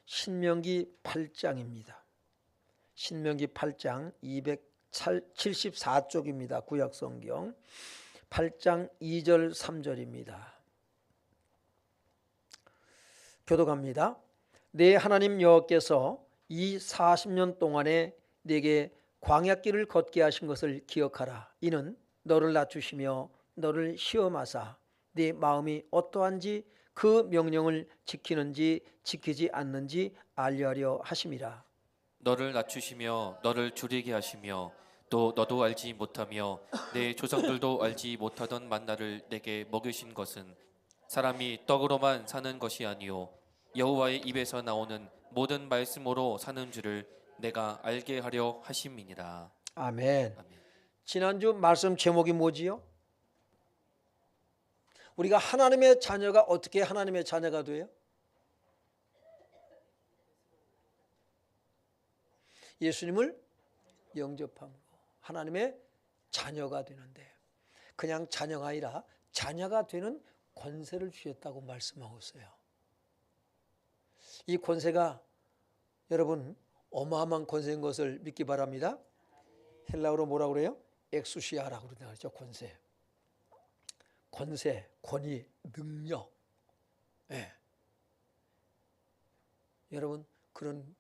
신명기 8장입니다. 신명기 8장 274쪽입니다. 구약성경 8장 2절 3절입니다. 교독합니다. 내 하나님 여호와께서 이 40년 동안에 내게 광야길을 걷게 하신 것을 기억하라. 이는 너를 낮추시며 너를 시험하사 네 마음이 어떠한지 그 명령을 지키는지 지키지 않는지 알려하려 하심이라. 너를 낮추시며 너를 줄이게 하시며 또 너도 알지 못하며 내 조상들도 알지 못하던 만나를 내게 먹이신 것은 사람이 떡으로만 사는 것이 아니요 여호와의 입에서 나오는 모든 말씀으로 사는 줄을 내가 알게 하려 하심이니라. 아멘. 아멘. 지난주 말씀 제목이 뭐지요? 우리가 하나님의 자녀가 어떻게 하나님의 자녀가 돼요? 예수님을 영접함으로 하나님의 자녀가 되는데, 그냥 자녀가 아니라 자녀가 되는 권세를 주셨다고 말씀하고 있어요. 이 권세가 여러분 어마어마한 권세인 것을 믿기 바랍니다. 헬라어로 뭐라고 그래요? 엑수시아라고 그러죠. 권세, 권위, 능력. 네. 여러분 그런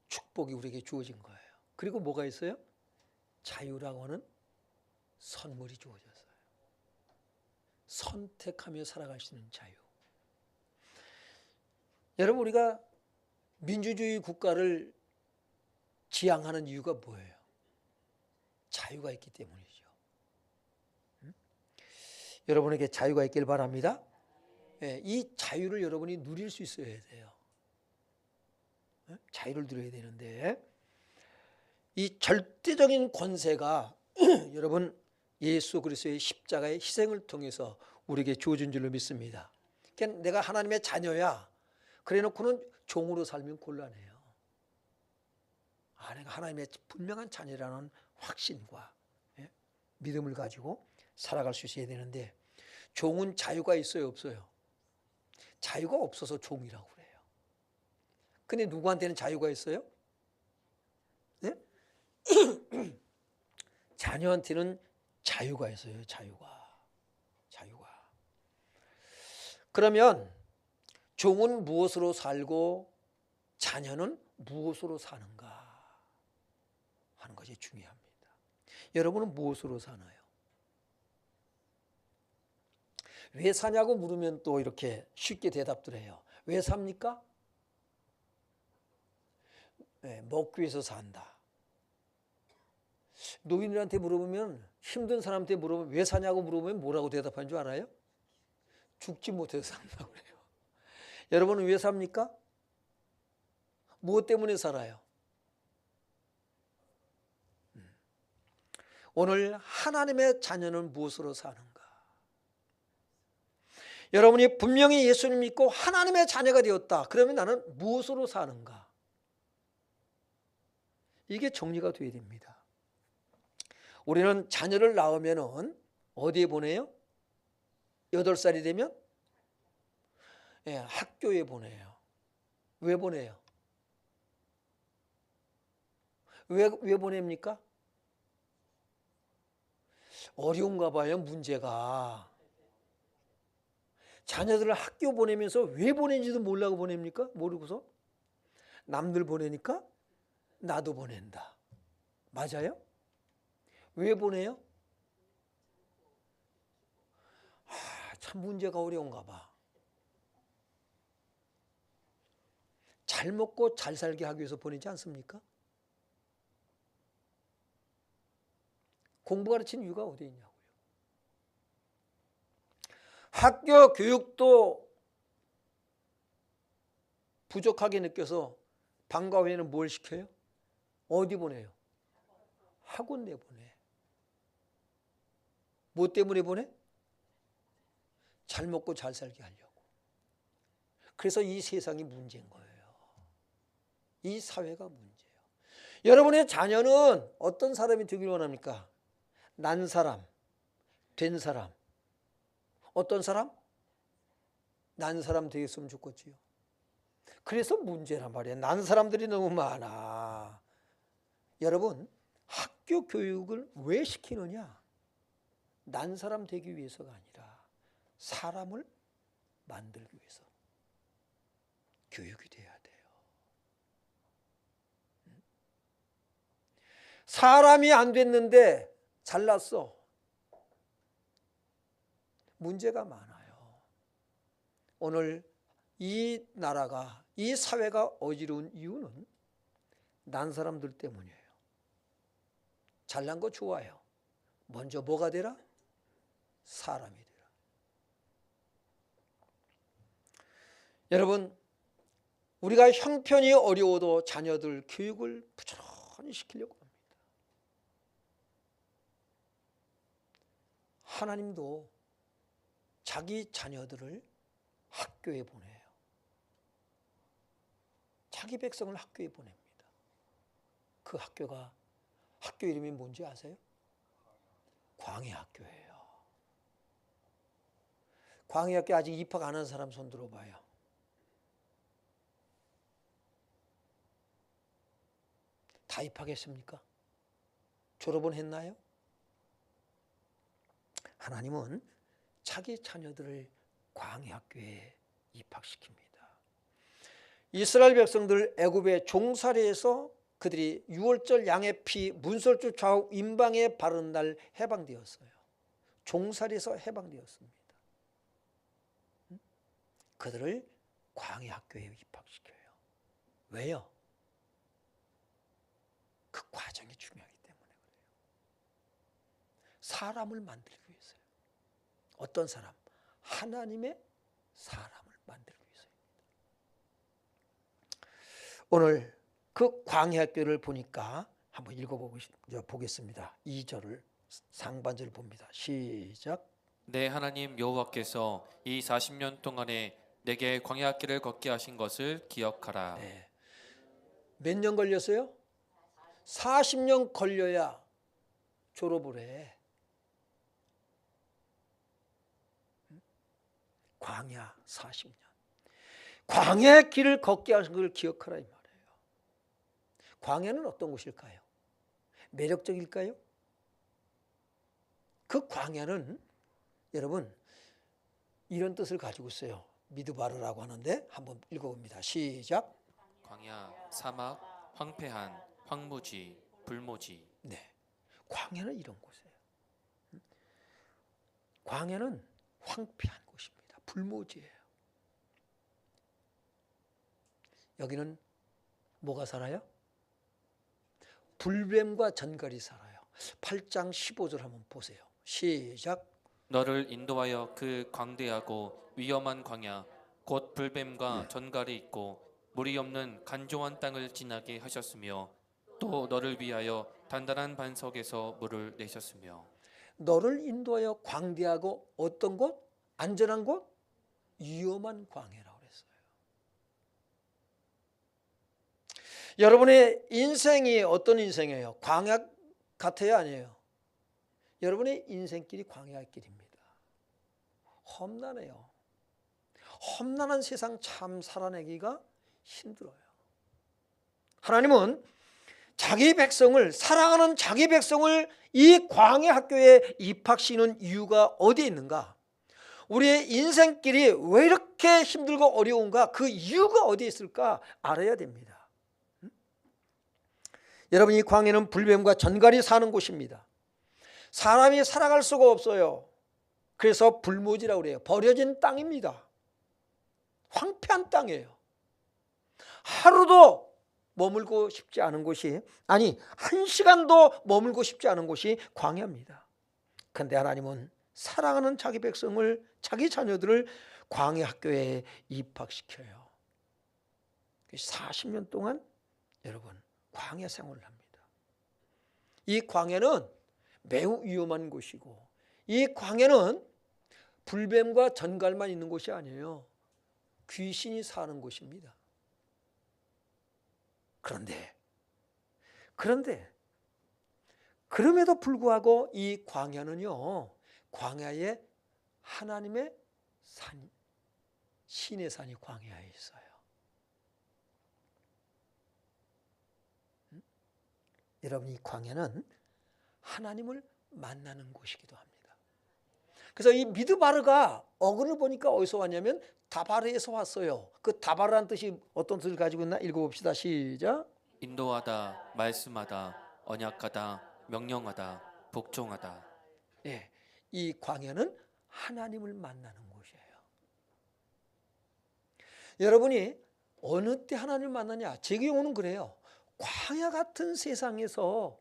축복이 우리에게 주어진 거예요. 그리고 뭐가 있어요? 자유라고 하는 선물이 주어졌어요. 선택하며 살아갈 수 있는 자유. 여러분 우리가 민주주의 국가를 지향하는 이유가 뭐예요? 자유가 있기 때문이죠. 여러분에게 자유가 있길 바랍니다. 이 자유를 여러분이 누릴 수 있어야 돼요. 자유를 누려야 되는데, 이 절대적인 권세가 여러분 예수 그리스도의 십자가의 희생을 통해서 우리에게 주어진 줄로 믿습니다. 그러니까 내가 하나님의 자녀야 그래놓고는 종으로 살면 곤란해요. 내가 하나님의 분명한 자녀라는 확신과 믿음을 가지고 살아갈 수 있어야 되는데, 종은 자유가 있어요, 없어요? 자유가 없어서 종이라고 그래요. 근데 누구한테는 자유가 있어요? 네? 자녀한테는 자유가 있어요. 자유가. 그러면 종은 무엇으로 살고 자녀는 무엇으로 사는가 하는 것이 중요합니다. 여러분은 무엇으로 사나요? 왜 사냐고 물으면 또 이렇게 쉽게 대답들 해요. 왜 삽니까? 먹기 위해서 산다. 노인들한테 물어보면, 힘든 사람한테 물어보면 왜 사냐고 물어보면 뭐라고 대답하는 줄 알아요? 죽지 못해서 산다고 그래요. 여러분은 왜 삽니까? 무엇 때문에 살아요? 오늘 하나님의 자녀는 무엇으로 사는가? 여러분이 분명히 예수님 믿고 하나님의 자녀가 되었다. 그러면 나는 무엇으로 사는가? 이게 정리가 되어야 됩니다. 우리는 자녀를 낳으면 어디에 보내요? 8살이 되면? 학교에 보내요. 왜 보내요? 왜 보냅니까? 어려운가 봐요, 문제가. 자녀들을 학교 보내면서 왜 보낸지도 모르고 보냅니까? 모르고서? 남들 보내니까 나도 보낸다. 맞아요? 왜 보내요? 참 문제가 어려운가 봐. 잘 먹고 잘 살게 하기 위해서 보내지 않습니까? 공부 가르치는 이유가 어디 있냐고요. 학교 교육도 부족하게 느껴서 방과 후에는 뭘 시켜요? 어디 보내요? 학원 내보내. 뭐 때문에 보내? 잘 먹고 잘 살게 하려고. 그래서 이 세상이 문제인 거예요. 이 사회가 문제예요. 여러분의 자녀는 어떤 사람이 되길 원합니까? 난 사람, 된 사람. 어떤 사람? 난 사람 되겠으면 좋겠지요. 그래서 문제란 말이에요. 난 사람들이 너무 많아. 여러분, 학교 교육을 왜 시키느냐? 난 사람 되기 위해서가 아니라 사람을 만들기 위해서 교육이 돼야 돼요. 사람이 안 됐는데 잘났어. 문제가 많아요. 오늘 이 나라가, 이 사회가 어지러운 이유는 난 사람들 때문이에요. 잘난 거 좋아요. 먼저 뭐가 되라? 사람이 되라. 여러분, 우리가 형편이 어려워도 자녀들 교육을 부지런히 시키려고 합니다. 하나님도 자기 자녀들을 학교에 보내요. 자기 백성을 학교에 보냅니다. 그 학교가, 학교 이름이 뭔지 아세요? 광야학교예요. 광야학교 아직 입학 안 한 사람 손 들어봐요. 다 입학했습니까? 졸업은 했나요? 하나님은 자기 자녀들을 광야학교에 입학시킵니다. 이스라엘 백성들 애굽의 종살이에서 그들이 유월절 양의 피 문설주 좌우 임방에 바르는 날 해방되었어요. 종살이에서 해방되었습니다. 그들을 광야학교에 입학시켜요. 왜요? 그 과정이 중요하기 때문에 그래요. 사람을 만들기 위해서요. 어떤 사람? 하나님의 사람을 만들기 위해서입니다. 오늘 그 광야학교를 보니까 한번 읽어보겠습니다. 2절을 상반절을 봅니다. 시작. 내 하나님 여호와께서 이 40년 동안에 내게 광야길을 걷게 하신 것을 기억하라. 네. 몇 년 걸렸어요? 40년 걸려야 졸업을 해. 광야 40년. 광야의 길을 걷게 하신 것을 기억하라 이 말이에요. 광야는 어떤 곳일까요? 매력적일까요? 그 광야는 여러분 이런 뜻을 가지고 있어요. 미드바르라고 하는데 한번 읽어봅니다. 시작. 광야, 사막, 황폐한, 황무지, 불모지. 네, 광야는 이런 곳이에요. 광야는 황폐한 곳입니다. 불모지예요. 여기는 뭐가 살아요? 불뱀과 전갈이 살아요. 8장 15절 한번 보세요. 시작. 너를 인도하여 그 광대하고 위험한 광야 곧 불뱀과 전갈이 있고 물이 없는 간조한 땅을 지나게 하셨으며 또 너를 위하여 단단한 반석에서 물을 내셨으며. 너를 인도하여 광대하고 어떤 곳? 안전한 곳? 위험한 광야라고 그랬어요. 여러분의 인생이 어떤 인생이에요? 광야 같아요? 아니에요? 여러분의 인생길이 광야의 길입니다. 험난해요. 험난한 세상 참 살아내기가 힘들어요. 하나님은 자기 백성을, 사랑하는 자기 백성을 이 광야 학교에 입학시키는 이유가 어디에 있는가? 우리의 인생길이 왜 이렇게 힘들고 어려운가? 그 이유가 어디에 있을까? 알아야 됩니다. 여러분, 이 광야는 불뱀과 전갈이 사는 곳입니다. 사람이 살아갈 수가 없어요. 그래서 불모지라고 그래요. 버려진 땅입니다. 황폐한 땅이에요. 하루도 머물고 싶지 않은 곳이, 아니 한 시간도 머물고 싶지 않은 곳이 광야입니다. 그런데 하나님은 사랑하는 자기 백성을, 자기 자녀들을 광야 학교에 입학시켜요. 40년 동안 여러분 광야 생활을 합니다. 이 광야는 매우 위험한 곳이고, 이 광야는 불뱀과 전갈만 있는 곳이 아니에요. 귀신이 사는 곳입니다. 그런데 그럼에도 불구하고 이 광야는요, 광야에 하나님의 산, 신의 산이 광야에 있어요. 여러분, 이 광야는 하나님을 만나는 곳이기도 합니다. 그래서 이 미드바르가 어근을 보니까 어디서 왔냐면 다바르에서 왔어요. 그 다바르라는 뜻이 어떤 뜻을 가지고 있나 읽어봅시다. 시작. 인도하다, 말씀하다, 언약하다, 명령하다, 복종하다. 예, 이 광야는 하나님을 만나는 곳이에요. 여러분이 어느 때 하나님을 만나냐? 제 경우는 그래요. 광야 같은 세상에서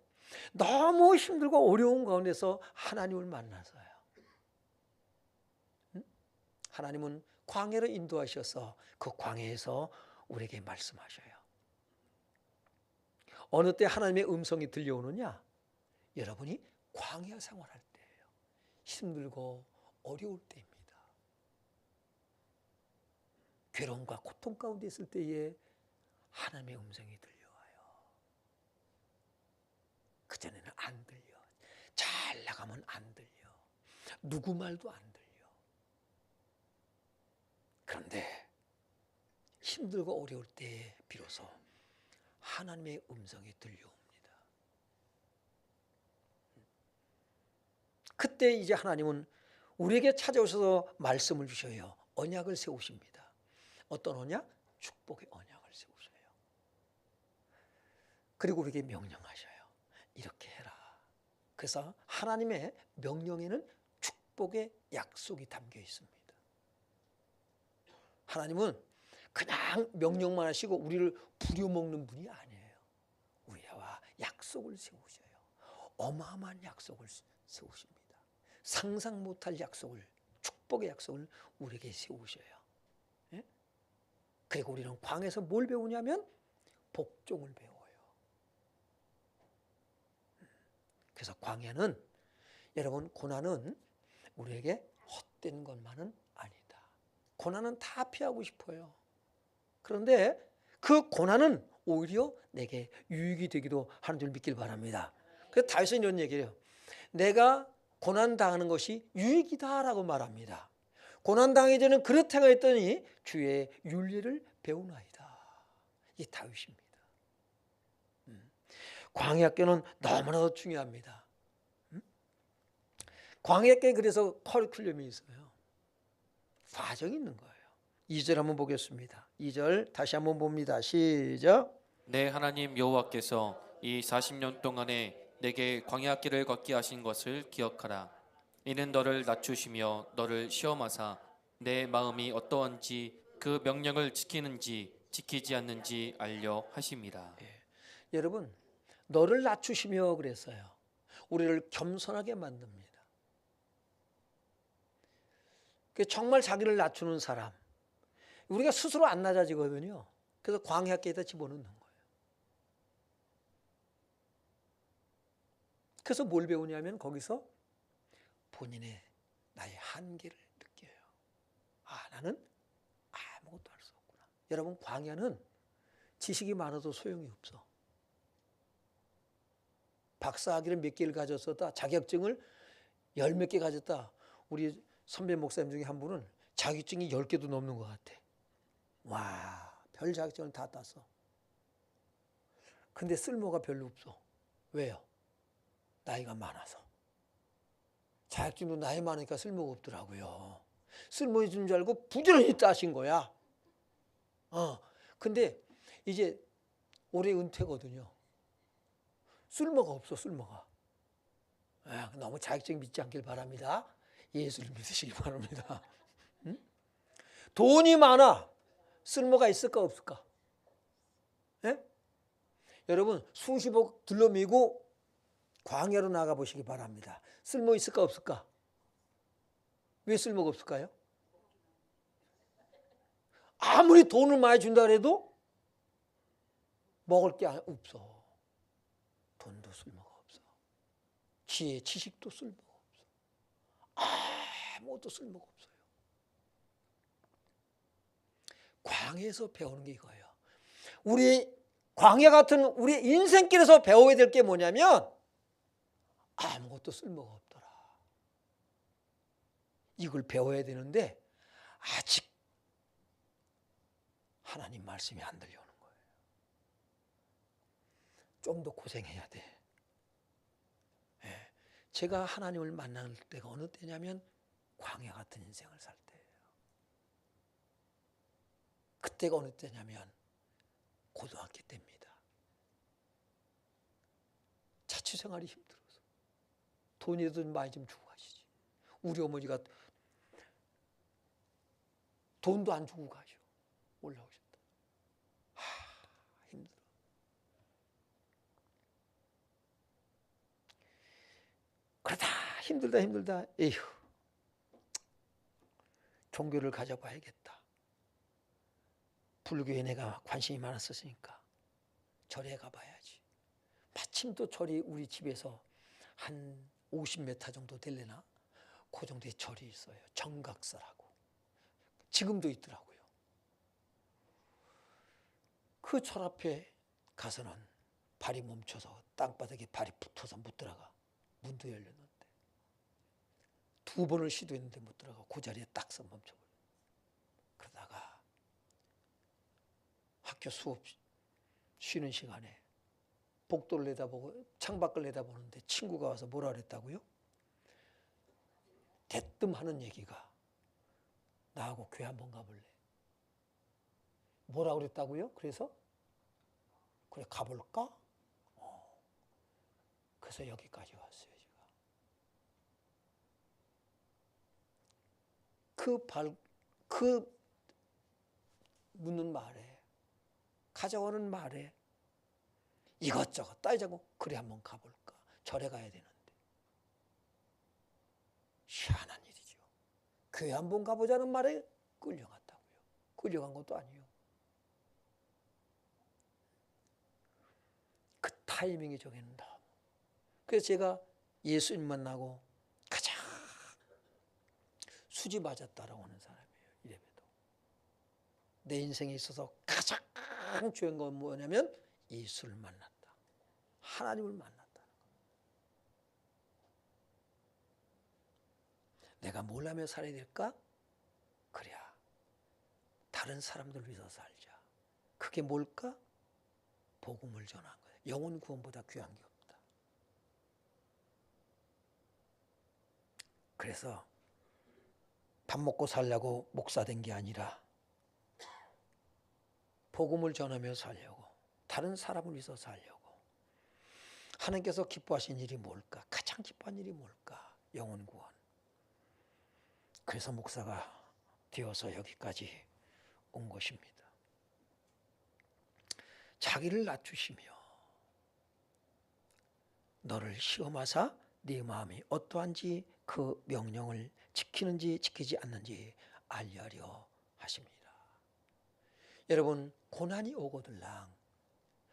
너무 힘들고 어려운 가운데서 하나님을 만나서요. 하나님은 광야로 인도하셔서 그 광야에서 우리에게 말씀하셔요. 어느 때 하나님의 음성이 들려오느냐? 여러분이 광야 생활할 때예요. 힘들고 어려울 때입니다. 괴로움과 고통 가운데 있을 때에 하나님의 음성이 들려와요. 그전에는 안 들려. 잘 나가면 안 들려. 누구 말도 안 들려. 그런데 힘들고 어려울 때에 비로소 하나님의 음성이 들려옵니다. 그때 이제 하나님은 우리에게 찾아오셔서 말씀을 주셔요. 언약을 세우십니다. 어떤 언약? 축복의 언약을 세우셔요. 그리고 우리에게 명령하셔요. 이렇게 해라. 그래서 하나님의 명령에는 축복의 약속이 담겨 있습니다. 하나님은 그냥 명령만 하시고 우리를 부려먹는 분이 아니에요. 우리와 약속을 세우셔요. 어마어마한 약속을 세우십니다. 상상 못할 약속을, 축복의 약속을 우리에게 세우셔요. 예? 그리고 우리는 광야에서 뭘 배우냐면 복종을 배워요. 그래서 광야는, 여러분, 고난은 우리에게 헛된 것만은 아니다. 고난은 다 피하고 싶어요. 그런데 그 고난은 오히려 내게 유익이 되기도 하는 줄 믿길 바랍니다. 그래서 다윗은 이런 얘기를 해요. 내가 고난당하는 것이 유익이다라고 말합니다. 고난당하기 전에 그렇다 했더니 주의 윤리를 배우나이다. 이게 다윗입니다. 광야학교는 너무나도 중요합니다. 광야학교에 그래서 커리큘럼이 있어요. 과정이 있는 거예요. 2절 한번 보겠습니다. 2절 다시 한번 봅니다. 시작. 내 하나님 여호와께서 이 40년 동안에 내게 광야길을 걷게 하신 것을 기억하라. 이는 너를 낮추시며 너를 시험하사 내 마음이 어떠한지 그 명령을 지키는지 지키지 않는지 알려 하심이라. 여러분, 너를 낮추시며 그랬어요. 우리를 겸손하게 만듭니다. 정말 자기를 낮추는 사람, 우리가 스스로 안 낮아지거든요. 그래서 광야길에다 집어넣는 거예요. 그래서 뭘 배우냐면 거기서 본인의 나의 한계를 느껴요. 아, 나는 아무것도 할 수 없구나. 여러분, 광야는 지식이 많아도 소용이 없어. 박사학위를 몇 개를 가졌었다. 자격증을 10몇 개 가졌다. 우리 선배 목사님 중에 한 분은 자격증이 10개도 넘는 것 같아. 와, 별 자격증을 다 땄어. 근데 쓸모가 별로 없어. 왜요? 나이가 많아서. 자격증도 나이 많으니까 쓸모가 없더라고요. 쓸모 있는 줄 알고 부지런히 따신 거야. 근데 이제 올해 은퇴거든요. 쓸모가 없어, 쓸모가. 너무 자격증 믿지 않길 바랍니다. 예수를 믿으시기 바랍니다. 응? 돈이 많아. 쓸모가 있을까 없을까? 예? 여러분, 수십억 들러미고 광야로 나가 보시기 바랍니다. 쓸모 있을까 없을까? 왜 쓸모가 없을까요? 아무리 돈을 많이 준다 해도 먹을 게 없어. 돈도 쓸모가 없어. 지혜, 지식도 쓸모가 없어. 아무것도 쓸모가 없어요. 광야에서 배우는 게 이거예요. 우리 광야 같은 우리 인생길에서 배워야 될 게 뭐냐면 아무것도 쓸모가 없더라. 이걸 배워야 되는데 아직 하나님 말씀이 안 들려오는 거예요. 좀 더 고생해야 돼. 예. 제가 하나님을 만날 때가 어느 때냐면 광야 같은 인생을 살 때예요. 그때가 어느 때냐면 고등학교 때입니다. 자취생활이 힘들어서 돈이든 많이 좀 주고 가시지. 우리 어머니가 돈도 안 주고 가셔. 올라오셨다. 힘들어. 그러다 힘들다. 에휴, 종교를 가져봐야겠다. 불교에 내가 관심이 많았었으니까 절에 가봐야지. 마침 또 절이 우리 집에서 한 50m 정도 될래나 그 정도의 절이 있어요. 정각사라고. 지금도 있더라고요. 그 절 앞에 가서는 발이 멈춰서 땅바닥에 발이 붙어서 못 들어가. 문도 열렸는데 2번을 시도했는데 못 들어가. 그 자리에 딱 서 멈춰버려. 그러다가 학교 수업 쉬는 시간에 복도를 내다보고 창밖을 내다보는데 친구가 와서 뭐라 그랬다고요? 대뜸 하는 얘기가 나하고 교회 한번 가볼래? 뭐라 그랬다고요? 그래서 그래 가볼까? 그래서 여기까지 왔어요. 제가 그 묻는 말에 가져오는 말에 이것저것 따지자고 그래 한번 가볼까? 절에 가야 되는데 희한한 일이죠. 교회 한번 가보자는 말에 끌려갔다고요. 끌려간 것도 아니에요. 그 타이밍이 정했다. 그래서 제가 예수님 만나고 가장 수지 맞았다라고 하는 사람이에요. 이래봬도 내 인생에 있어서 가장 중요한 건 뭐냐면 예수를 만났다. 하나님을 만났다. 내가 뭘 하며 살아야 될까? 그래야 다른 사람들을 위해서 살자. 그게 뭘까? 복음을 전한 거예요. 영혼 구원보다 귀한 게 없다. 그래서 밥 먹고 살려고 목사 된 게 아니라 복음을 전하며 살려고, 다른 사람을 위해서 살려고. 하나님께서 기뻐하신 일이 뭘까? 가장 기뻐한 일이 뭘까? 영혼 구원. 그래서 목사가 되어서 여기까지 온 것입니다. 자기를 낮추시며 너를 시험하사 네 마음이 어떠한지 그 명령을 지키는지 지키지 않는지 알려하려 하십니다. 여러분, 고난이 오거들랑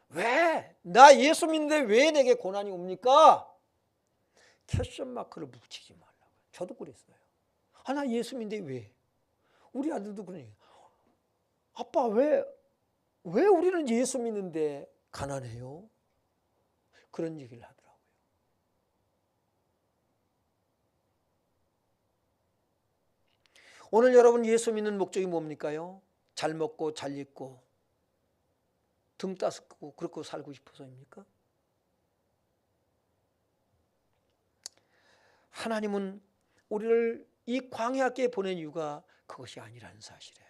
왜? 나 예수 믿는데 왜 내게 고난이 옵니까? 퀘스천 마크를 붙이지 말라고요. 저도 그랬어요. 나 예수 믿는데 왜? 우리 아들도 그런 얘기. 아빠 왜 우리는 예수 믿는데 가난해요? 그런 얘기를 하더라고요. 오늘 여러분 예수 믿는 목적이 뭡니까요? 잘 먹고 잘 입고 등 따스고 그렇게 살고 싶어서입니까? 하나님은 우리를 이 광야께 보낸 이유가 그것이 아니라는 사실이에요.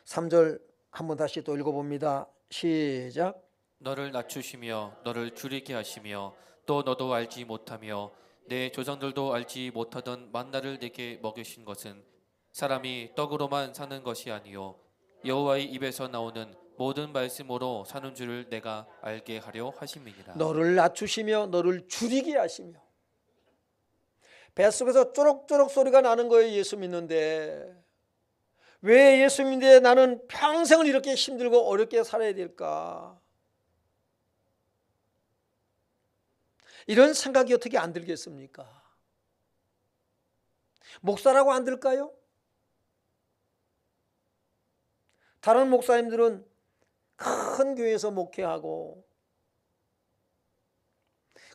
3절 한번 다시 또 읽어봅니다. 시작. 너를 낮추시며 너를 줄이게 하시며 또 너도 알지 못하며 내 조상들도 알지 못하던 만나를 내게 먹이신 것은 사람이 떡으로만 사는 것이 아니요 여호와의 입에서 나오는 모든 말씀으로 사는 줄을 내가 알게 하려 하심이니라. 너를 낮추시며 너를 줄이게 하시며. 뱃속에서 쪼록쪼록 소리가 나는 거예요. 예수 믿는데 왜 예수 믿는데 나는 평생을 이렇게 힘들고 어렵게 살아야 될까? 이런 생각이 어떻게 안 들겠습니까? 목사라고 안 들까요? 다른 목사님들은 큰 교회에서 목회하고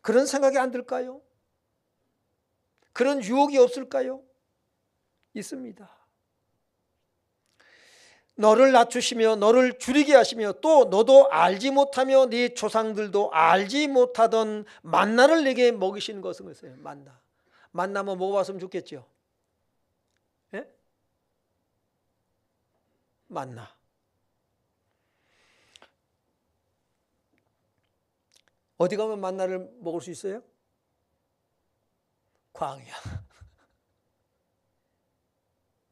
그런 생각이 안 들까요? 그런 유혹이 없을까요? 있습니다. 너를 낮추시며 너를 줄이게 하시며 또 너도 알지 못하며 네 조상들도 알지 못하던 만나를 내게 먹이신 것은 것이에요. 만나. 만나 한번 먹어봤으면 좋겠죠. 예? 만나. 어디 가면 만나를 먹을 수 있어요? 광야.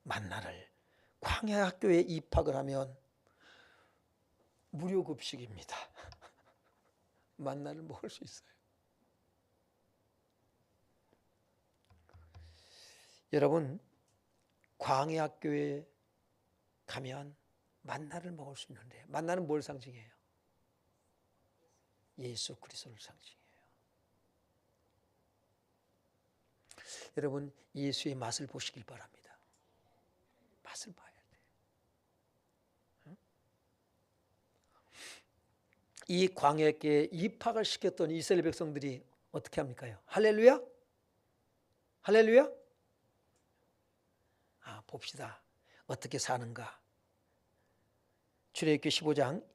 만나를 광야 학교에 입학을 하면 무료 급식입니다. 만나를 먹을 수 있어요. 여러분, 광야 학교에 가면 만나를 먹을 수 있는데, 만나는 뭘 상징해요? 예수 그리스도를 상징해요. 여러분, 예수의 맛을 보시길 바랍니다. 맛을 봐야 돼요. 이 광야에 입학을 시켰던 이스라엘 백성들이 어떻게 합니까? 할렐루야? 할렐루야? 봅시다. 어떻게 사는가? 출애굽기 15장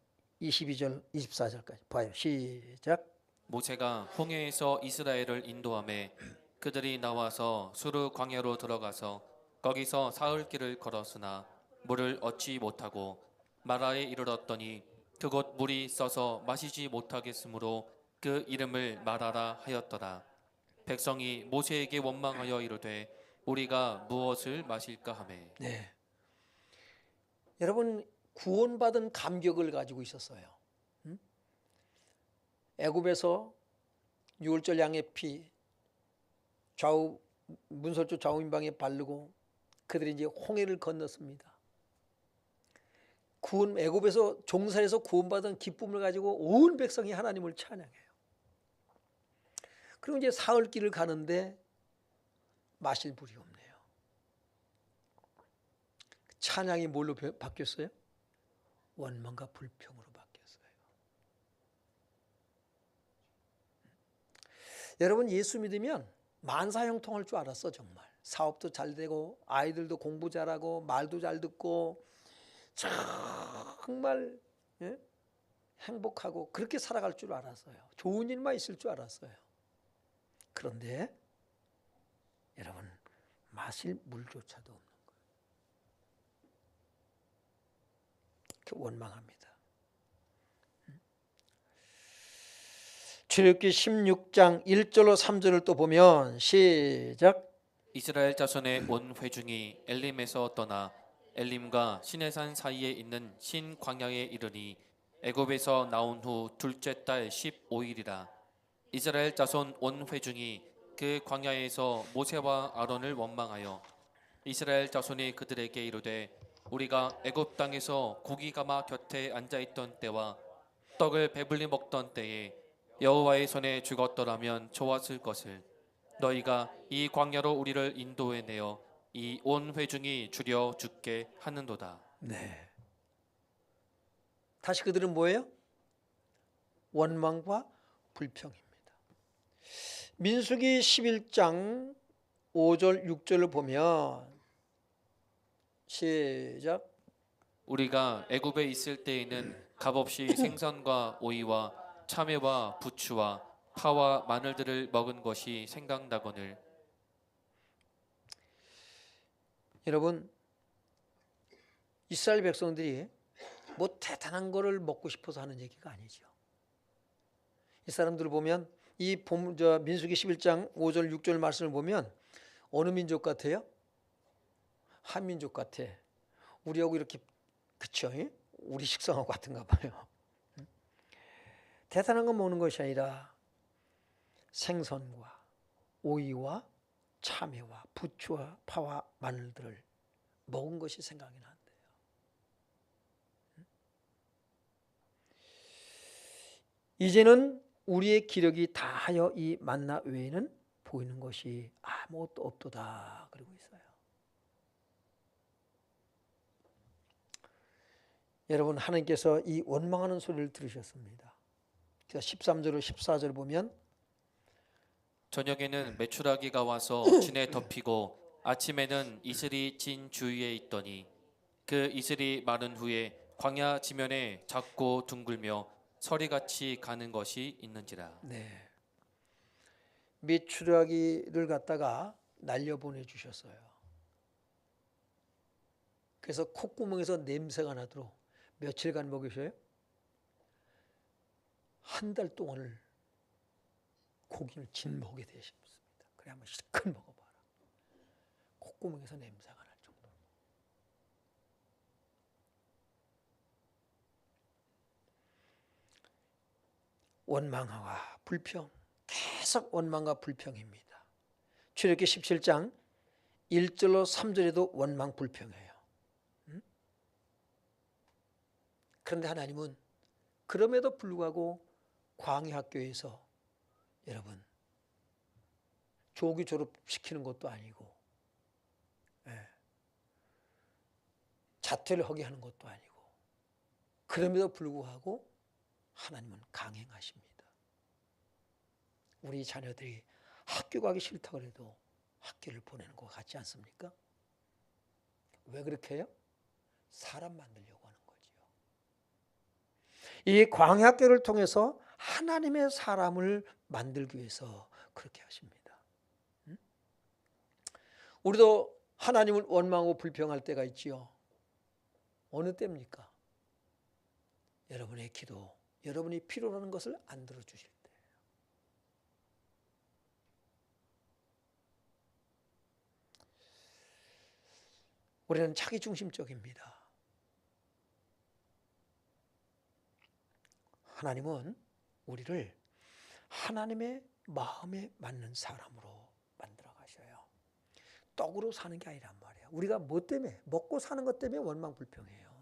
22절 24절까지 봐요. 시작. 모세가 홍해에서 이스라엘을 인도하매 그들이 나와서 수르 광야로 들어가서 거기서 사흘 길을 걸었으나 물을 얻지 못하고 마라에 이르렀더니 그곳 물이 써서 마시지 못하겠으므로 그 이름을 마라라 하였더라. 백성이 모세에게 원망하여 이르되 우리가 무엇을 마실까 하매. 네. 여러분, 구원받은 감격을 가지고 있었어요. 애굽에서 유월절 양의 피 좌우 문설주 좌우인방에 바르고 그들이 이제 홍해를 건넜습니다. 애굽에서 종살에서 구원받은 기쁨을 가지고 온 백성이 하나님을 찬양해요. 그리고 이제 사흘 길을 가는데 마실 물이 없네요. 찬양이 뭘로 바뀌었어요? 원망과 불평으로 바뀌었어요. 여러분, 예수 믿으면 만사형통할 줄 알았어. 정말 사업도 잘 되고 아이들도 공부 잘하고 말도 잘 듣고 정말 행복하고 그렇게 살아갈 줄 알았어요. 좋은 일만 있을 줄 알았어요. 그런데 여러분, 마실 물조차도 없는 거예요. 원망합니다. 출애굽기 16장 1절로 3절을 또 보면 시작. 이스라엘 자손의 온 회중이 엘림에서 떠나 엘림과 시내산 사이에 있는 신 광야에 이르니 애굽에서 나온 후 둘째 달 15일이라. 이스라엘 자손 온 회중이 그 광야에서 모세와 아론을 원망하여 이스라엘 자손이 그들에게 이르되 우리가 애굽 땅에서 고기가마 곁에 앉아 있던 때와 떡을 배불리 먹던 때에 여호와의 손에 죽었더라면 좋았을 것을 너희가 이 광야로 우리를 인도해 내어 이 온 회중이 주려 죽게 하는도다. 네. 다시 그들은 뭐예요? 원망과 불평입니다. 민수기 11장 5절 6절을 보면 시작. 우리가 애굽에 있을 때에는 값없이 생선과 오이와 참외와 부추와 파와 마늘들을 먹은 것이 생각나거늘. 여러분, 이스라엘 백성들이 뭐 대단한 거를 먹고 싶어서 하는 얘기가 아니죠. 이 사람들을 보면 이 민수기 11장 5절 6절 말씀을 보면 어느 민족 같아요? 한민족 같아. 우리하고 이렇게 그쵸? 우리 식성하고 같은가 봐요. 대단한 거 먹는 것이 아니라 생선과 오이와 참외와 부추와 파와 마늘들을 먹은 것이 생각이 난대요. 이제는 우리의 기력이 다하여 이 만나 외에는 보이는 것이 아무것도 없도다 그러고 있어요. 여러분, 하나님께서 이 원망하는 소리를 들으셨습니다. 그래서 13절로 14절 보면 저녁에는 메추라기가 와서 진에 덮이고 아침에는 이슬이 진 주위에 있더니 그 이슬이 마른 후에 광야 지면에 작고 둥글며 서리같이 가는 것이 있는지라. 네. 메추라기를 갖다가 날려 보내주셨어요. 그래서 콧구멍에서 냄새가 나도록 며칠간 먹이셔요? 한 달 동안을 고기를 진먹게 되셨습니다. 그래 한번 실컷 먹어봐라. 콧구멍에서 냄새가 날 정도로. 원망과 불평, 계속 원망과 불평입니다. 출애굽기 17장 1절로 3절에도 원망 불평해요. 그런데 하나님은 그럼에도 불구하고 광야 학교에서 여러분 조기 졸업시키는 것도 아니고 자퇴를 하게 하는 것도 아니고 그럼에도 불구하고 하나님은 강행하십니다. 우리 자녀들이 학교 가기 싫다고 해도 학교를 보내는 것 같지 않습니까? 왜 그렇게 해요? 사람 만들려고 하는 거지요. 이 광야학교를 통해서 하나님의 사람을 만들기 위해서 그렇게 하십니다. 우리도 하나님을 원망하고 불평할 때가 있지요. 어느 때입니까? 여러분의 기도, 여러분이 필요로 하는 것을 안 들어주실 때. 우리는 자기중심적입니다. 하나님은 우리를 하나님의 마음에 맞는 사람으로 만들어 가셔요. 떡으로 사는 게 아니란 말이에요. 우리가 뭐 때문에? 먹고 사는 것 때문에 원망불평해요.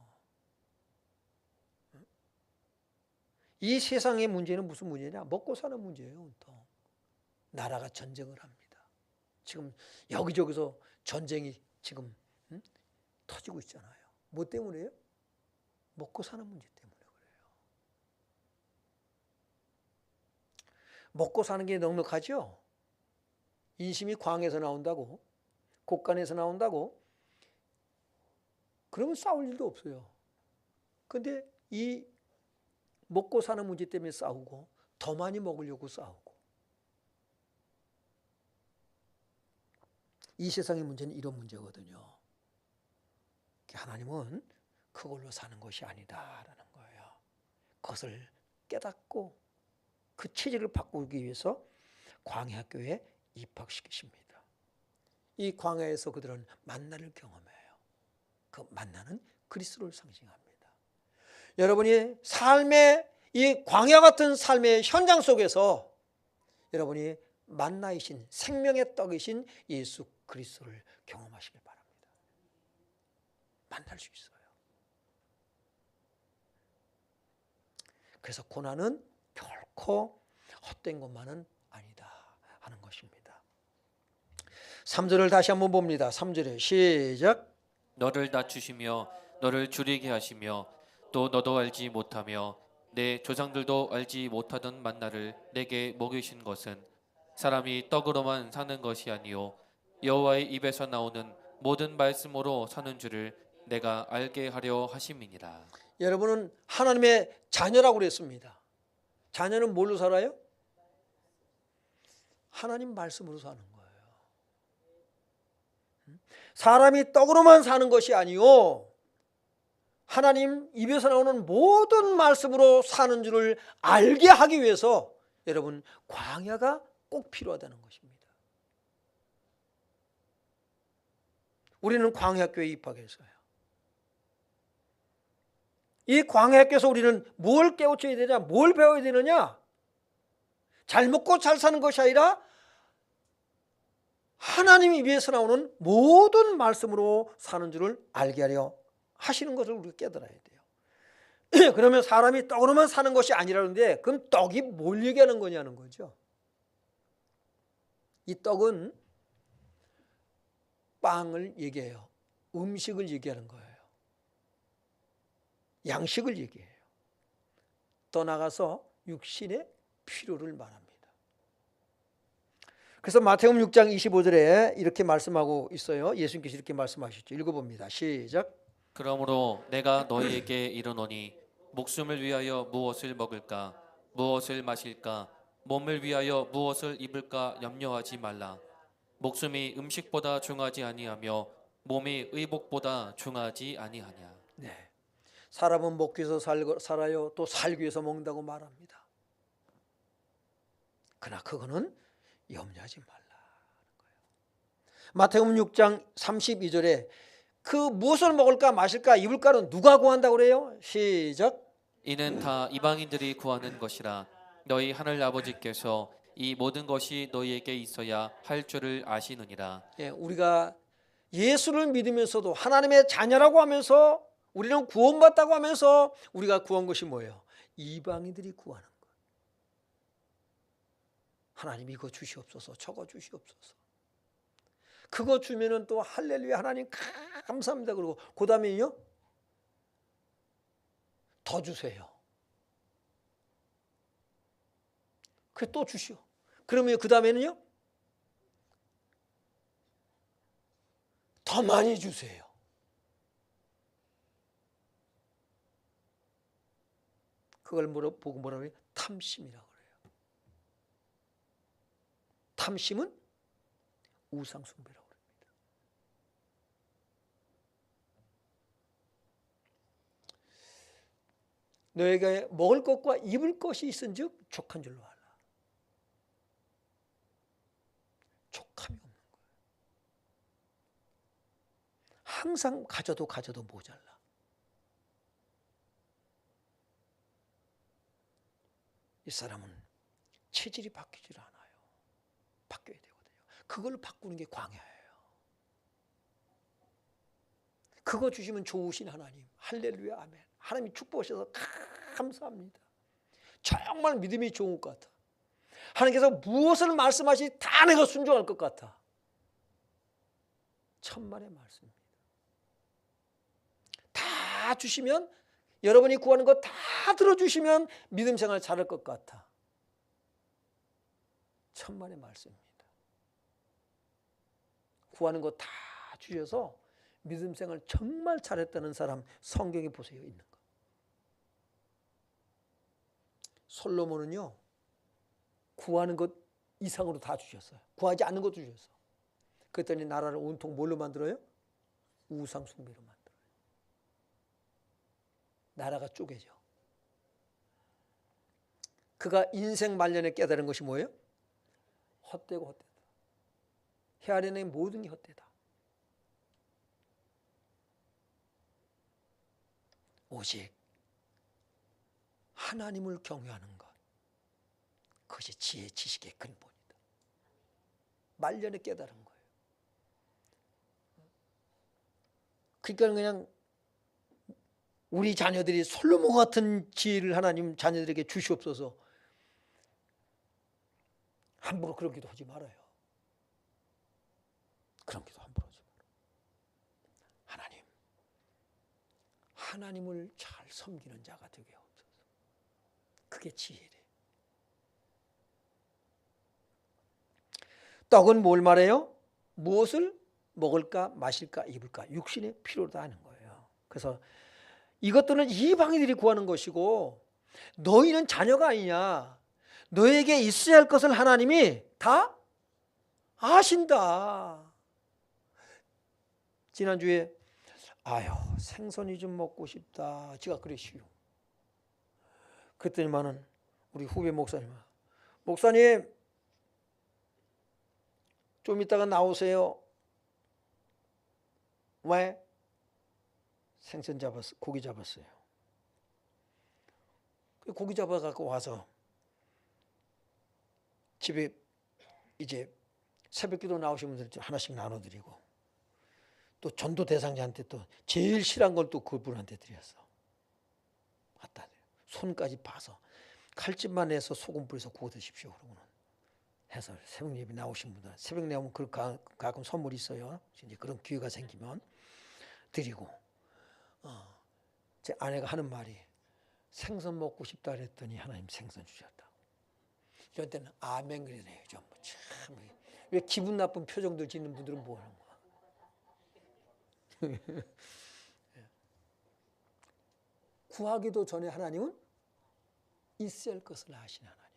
이 세상의 문제는 무슨 문제냐? 먹고 사는 문제예요. 온통. 나라가 전쟁을 합니다. 지금 여기저기서 전쟁이 지금 터지고 있잖아요. 뭐 때문에요? 먹고 사는 문제 때문에 그래요. 먹고 사는 게 넉넉하죠? 인심이 광에서 나온다고, 곡간에서 나온다고, 그러면 싸울 일도 없어요. 근데 이 먹고 사는 문제 때문에 싸우고 더 많이 먹으려고 싸우고, 이 세상의 문제는 이런 문제거든요. 하나님은 그걸로 사는 것이 아니다라는 거예요. 그것을 깨닫고 그 체질을 바꾸기 위해서 광야학교에 입학시키십니다. 이 광야에서 그들은 만나를 경험해요. 그 만나는 그리스도를 상징합니다. 여러분이 삶의 이 광야 같은 삶의 현장 속에서 여러분이 만나이신 생명의 떡이신 예수 그리스도를 경험하시길 바랍니다. 만날 수 있어요. 그래서 고난은 결코 헛된 것만은 아니다 하는 것입니다. 3절을 다시 한번 봅니다. 3절에 시작. 너를 낮추시며 너를 줄이게 하시며 또 너도 알지 못하며 내 조상들도 알지 못하던 만나를 내게 먹이신 것은 사람이 떡으로만 사는 것이 아니요 여호와의 입에서 나오는 모든 말씀으로 사는 줄을 내가 알게 하려 하심이니라. 여러분은 하나님의 자녀라고 그랬습니다. 자녀는 뭘로 살아요? 하나님 말씀으로 사는 거예요. 사람이 떡으로만 사는 것이 아니요 하나님 입에서 나오는 모든 말씀으로 사는 줄을 알게 하기 위해서 여러분 광야가 꼭 필요하다는 것입니다. 우리는 광야학교에 입학했어요. 이 광야학교에서 우리는 뭘 깨우쳐야 되냐? 뭘 배워야 되느냐? 잘 먹고 잘 사는 것이 아니라 하나님 입에서 나오는 모든 말씀으로 사는 줄을 알게 하려 하시는 것을 우리가 깨달아야 돼요. 그러면 사람이 떡으로만 사는 것이 아니라는데 그럼 떡이 뭘 얘기하는 거냐는 거죠. 이 떡은 빵을 얘기해요. 음식을 얘기하는 거예요. 양식을 얘기해요. 더 나가서 육신의 필요를 말합니다. 그래서 마태복음 6장 25절에 이렇게 말씀하고 있어요. 예수님께서 이렇게 말씀하셨죠. 읽어봅니다. 시작. 그러므로 내가 너희에게 이르노니 목숨을 위하여 무엇을 먹을까 무엇을 마실까 몸을 위하여 무엇을 입을까 염려하지 말라. 목숨이 음식보다 중하지 아니하며 몸이 의복보다 중하지 아니하냐. 네. 사람은 먹기 위해서 살아요. 또 살기 위해서 먹는다고 말합니다. 그러나 그거는 염려하지 말라. 마태복음 6장 32절에 그 무엇을 먹을까 마실까 입을까는 누가 구한다고 그래요? 시작. 이는 다 이방인들이 구하는 것이라. 너희 하늘 아버지께서 이 모든 것이 너희에게 있어야 할 줄을 아시느니라. 예, 우리가 예수를 믿으면서도 하나님의 자녀라고 하면서 우리는 구원받다고 하면서 우리가 구한 것이 뭐예요? 이방인들이 구하는 것. 하나님 이거 주시옵소서, 저거 주시옵소서. 그거 주면은 또 할렐루야 하나님 감사합니다. 그러고 그 다음에요 더 주세요. 그 또 주시오. 그러면 그 다음에는요 더 많이 주세요. 그걸 보고 뭐라고 해요? 탐심이라고 그래요. 탐심은 우상숭배라고 합니다. 너에게 먹을 것과 입을 것이 있은즉 족한 줄로 알라. 족함이 없는 거예요. 항상 가져도 모자라. 이 사람은 체질이 바뀌질 않아요. 바뀌어야 되거든요. 그걸 바꾸는 게 광야예요. 그거 주시면 좋으신 하나님, 할렐루야 아멘. 하나님이 축복하셔서 감사합니다. 정말 믿음이 좋은 것 같아. 하나님께서 무엇을 말씀하시니 다 내가 순종할 것 같아. 천만의 말씀입니다. 다 주시면 여러분이 구하는 거 다 들어주시면 믿음 생활 잘할 것 같아. 천만의 말씀입니다. 구하는 거 다 주셔서 믿음 생활 정말 잘했다는 사람 성경에 보세요. 있는 거. 솔로몬은요 구하는 것 이상으로 다 주셨어요. 구하지 않는 것도 주셨어. 그랬더니 나라를 온통 뭘로 만들어요? 우상 숭배로 만들어요. 나라가 쪼개져. 그가 인생 말년에 깨달은 것이 뭐예요? 헛되고 헛되다. 헤아리는 모든 게 헛되다. 오직 하나님을 경외하는 것. 그것이 지혜, 지식의 근본이다. 말년에 깨달은 거예요. 그러니까 그냥 우리 자녀들이 솔로몬 같은 지혜를 하나님 자녀들에게 주시옵소서. 함부로 그런 기도 하지 말아요. 그런 기도 함부로 하지 말아요. 하나님을 잘 섬기는 자가 되게 하옵소서. 그게 지혜래. 떡은 뭘 말해요? 무엇을 먹을까 마실까 입을까 육신의 필요다 하는 거예요. 그래서 이것들은 이방인들이 구하는 것이고 너희는 자녀가 아니냐. 너에게 있어야 할 것을 하나님이 다 아신다. 지난주에 아유 생선이 좀 먹고 싶다. 제가 그랬시요. 그랬더니만은 우리 후배 목사님 좀 이따가 나오세요. 왜? 생선 잡았어. 고기 잡았어요. 고기 잡아갖고 와서 집에 이제 새벽기도 나오신 분들 하나씩 나눠드리고 또 전도 대상자한테 또 제일 싫은 걸 또 그분한테 드렸어. 갖다 드려. 손까지 봐서 칼집만 해서 소금 뿌려서 구워 드십시오. 그러고는 해서 새벽 예배 나오신 분들 새벽 내오면 그 가끔 선물이 있어요. 이제 그런 기회가 생기면 드리고 제 아내가 하는 말이 생선 먹고 싶다 그랬더니 하나님 생선 주셨다. 이런 때는 아멘 그러네요. 전부 참. 왜 기분 나쁜 표정들 짓는 분들은 뭐 하는 거야? 구하기도 전에 하나님은 있어야 할 것을 아시는 하나님.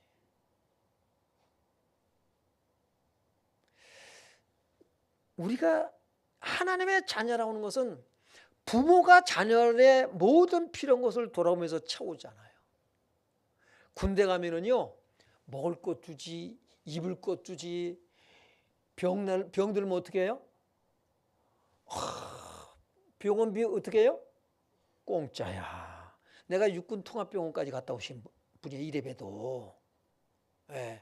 우리가 하나님의 자녀라고 하는 것은 부모가 자녀의 모든 필요한 것을 돌아오면서 채우잖아요. 군대 가면은요, 먹을 것 주지, 입을 것 주지, 병들면 어떻게 해요? 병원비 어떻게 해요? 공짜야. 내가 육군 통합병원까지 갔다 오신 분이에요. 이래봬도. 예,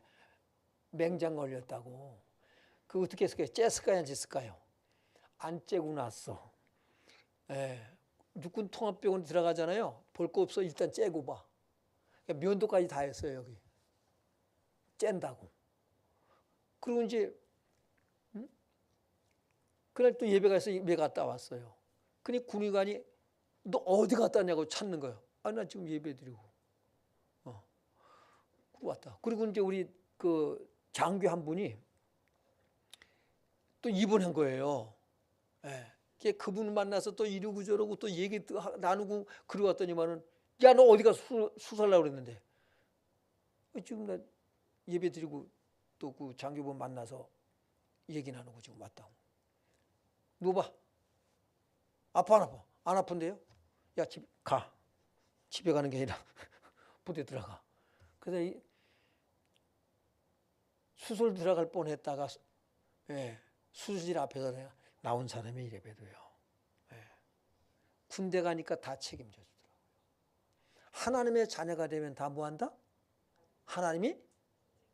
맹장 걸렸다고. 그 어떻게 했을까요? 쬐을까요? 안 쬐을까요? 안 쬐고 났어. 예, 육군 통합병원 들어가잖아요. 볼 거 없어. 일단 쬐고 봐. 그러니까 면도까지 다 했어요. 여기. 쨘다고. 그리고 이제 그날 또 예배 가서 예배 갔다 왔어요. 그니 군의관이 너 어디 갔다 왔냐고 찾는 거예요. 아, 나 지금 예배 드리고. 왔다. 그리고 이제 우리 그 장교 한 분이 또 입원한 거예요. 예. 그분 만나서 또 이러고 저러고 또 얘기 나누고 그러고 왔더니만은 야, 너 어디가 수술하려고 그랬는데. 지금 나 예배 드리고 또 그 장교분 만나서 얘기 나누고 지금 왔다고. 누워봐. 아파 안 아파? 안 아픈데요? 야, 집 가. 집에 가는 게 아니라 부대 들어가. 그래서 수술 들어갈 뻔했다가 수술실 앞에서 내가 나온 사람이 이래봬도요. 군대 가니까 다 책임져 주더라고요. 하나님의 자녀가 되면 다 뭐한다? 하나님이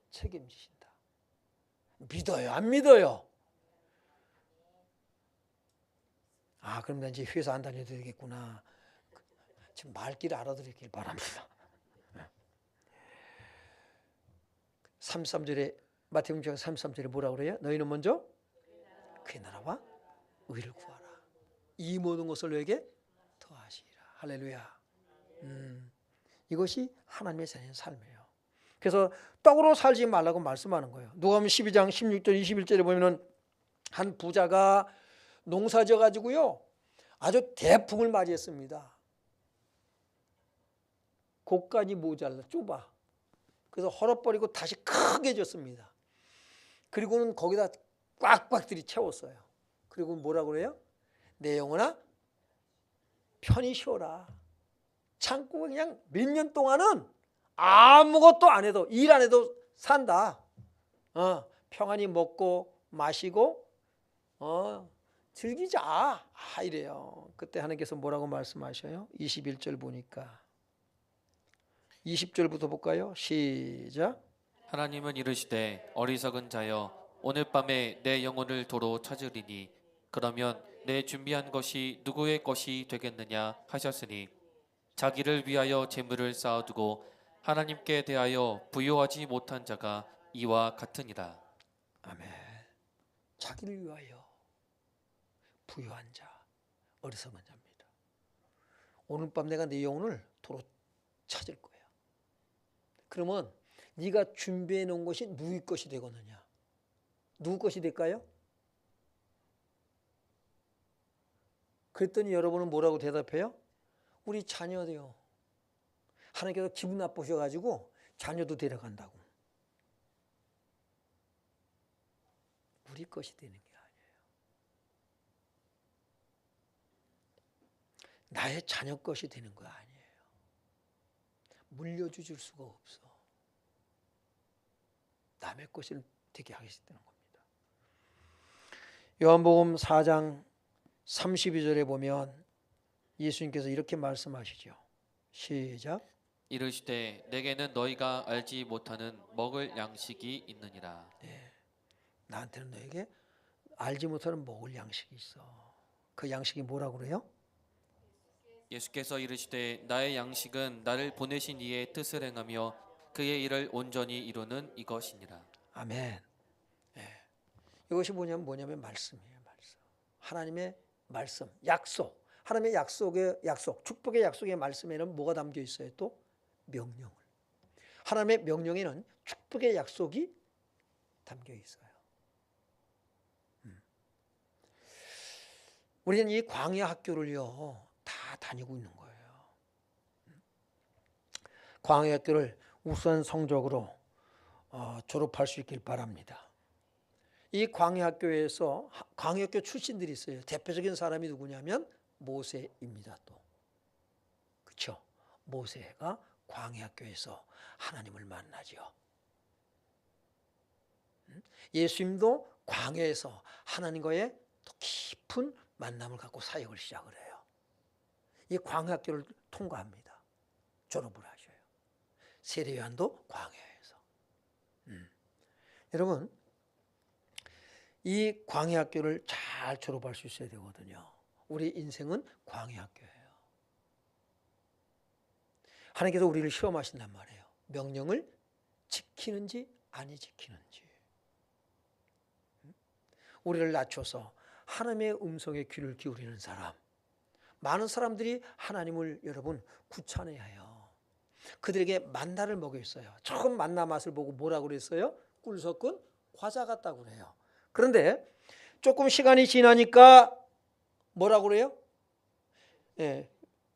책임지신다. 믿어요? 안 믿어요? 아, 그럼 나 이제 회사 안 다녀도 되겠구나. 지금 말귀를 알아들었길 바랍니다. 33절에 마태복음 33절에 뭐라 그래요? 너희는 먼저 그의 나라와 의를 구하라. 이 모든 것을 너에게 더하시리라. 할렐루야. 이것이 하나님의 자녀의 삶이에요. 그래서 떡으로 살지 말라고 말씀하는 거예요. 누가복음 12장 16절 21절에 보면은 한 부자가 농사 지어 가지고요. 아주 대풍을 맞이했습니다. 곡간이 모자라 좁아. 그래서 헐어버리고 다시 크게 졌습니다. 그리고는 거기다 꽉꽉들이 채웠어요. 그리고 뭐라고 그래요? 내 영혼아 편히 쉬어라. 참고 그냥 몇 년 동안은 아무것도 안 해도 일 안 해도 산다. 평안히 먹고 마시고 즐기자. 이래요. 그때 하나님께서 뭐라고 말씀하셔요? 21절 보니까 20절부터 볼까요? 시작. 하나님은 이르시되 어리석은 자여 오늘 밤에 내 영혼을 도로 찾으리니 그러면 내 준비한 것이 누구의 것이 되겠느냐 하셨으니 자기를 위하여 재물을 쌓아두고 하나님께 대하여 부요하지 못한 자가 이와 같으니라. 아멘. 자기를 위하여 부유한 자, 어리석은 자입니다. 오늘 밤 내가 내 영혼을 도로 찾을 거야. 그러면 네가 준비해 놓은 것이 누구의 것이 되겠느냐? 누구 것이 될까요? 그랬더니 여러분은 뭐라고 대답해요? 우리 자녀도요. 하나님께서 기분 나쁘셔가지고 자녀도 데려간다고. 우리 것이 되는 게 아니에요. 나의 자녀 것이 되는 거 아니에요. 물려주실 수가 없어. 남의 것을 되게 하겠다는 겁니다. 요한복음 4장 32절에 보면 예수님께서 이렇게 말씀하시죠. 시작. 이르시되 내게는 너희가 알지 못하는 먹을 양식이 있느니라. 네. 나한테는 너에게 알지 못하는 먹을 양식이 있어. 그 양식이 뭐라고 그래요? 예수께서 이르시되 나의 양식은 나를 보내신 이의 뜻을 행하며 그의 일을 온전히 이루는 이것이니라. 아멘. 네. 이것이 뭐냐면 말씀이에요. 말씀. 하나님의 말씀, 약속. 하나님의 약속, 축복의 약속의 말씀에는 뭐가 담겨 있어요? 또 명령을. 하나님의 명령에는 축복의 약속이 담겨 있어요. 우리는 이 광야 학교를요 다 다니고 있는 거예요. 광야학교를 우수한 성적으로 졸업할 수 있길 바랍니다. 이 광야학교에서 광야학교 출신들이 있어요. 대표적인 사람이 누구냐면 모세입니다. 또 그렇죠? 모세가 광야학교에서 하나님을 만나죠. 예수님도 광야에서 하나님과의 더 깊은 만남을 갖고 사역을 시작을 해요. 이 광야학교를 통과합니다. 졸업을 하셔요. 세례 요한도 광야에서. 여러분, 이 광야학교를 잘 졸업할 수 있어야 되거든요. 우리 인생은 광야학교예요. 하나님께서 우리를 시험하신단 말이에요. 명령을 지키는지 아니 지키는지. 우리를 낮춰서 하나님의 음성에 귀를 기울이는 사람. 많은 사람들이 하나님을 여러분 구찬해요. 그들에게 만나를 먹였어요. 처음 만나 맛을 보고 뭐라고 그랬어요? 꿀 섞은 과자 같다고 그래요. 그런데 조금 시간이 지나니까 뭐라고 그래요?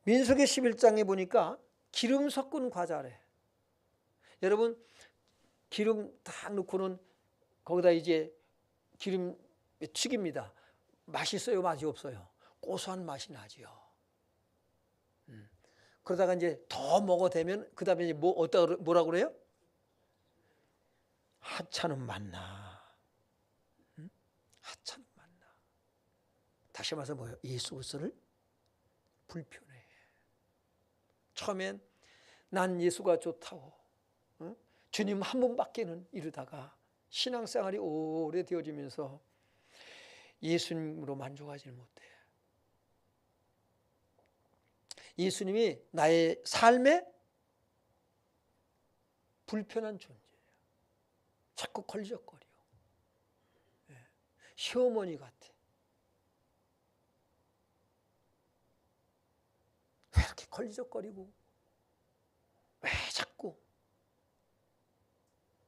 민수기 11장에 보니까 기름 섞은 과자래. 여러분 기름 딱 넣고는 거기다 이제 기름 튀깁니다. 맛있어요? 맛이 없어요? 고소한 맛이 나지요. 그러다가 이제 더 먹어대면 그 다음에 뭐라고 그래요? 하찮은 만나. 하찮은 만나. 다시 말해서 뭐예요? 예수 그리스도를 불편해. 처음엔 난 예수가 좋다고 주님 한 분밖에는 이르다가 신앙생활이 오래 되어지면서 예수님으로 만족하지는 못해. 예수님이 나의 삶에 불편한 존재예요. 자꾸 걸리적거려. 시어머니 같아. 왜 이렇게 걸리적거리고 왜 자꾸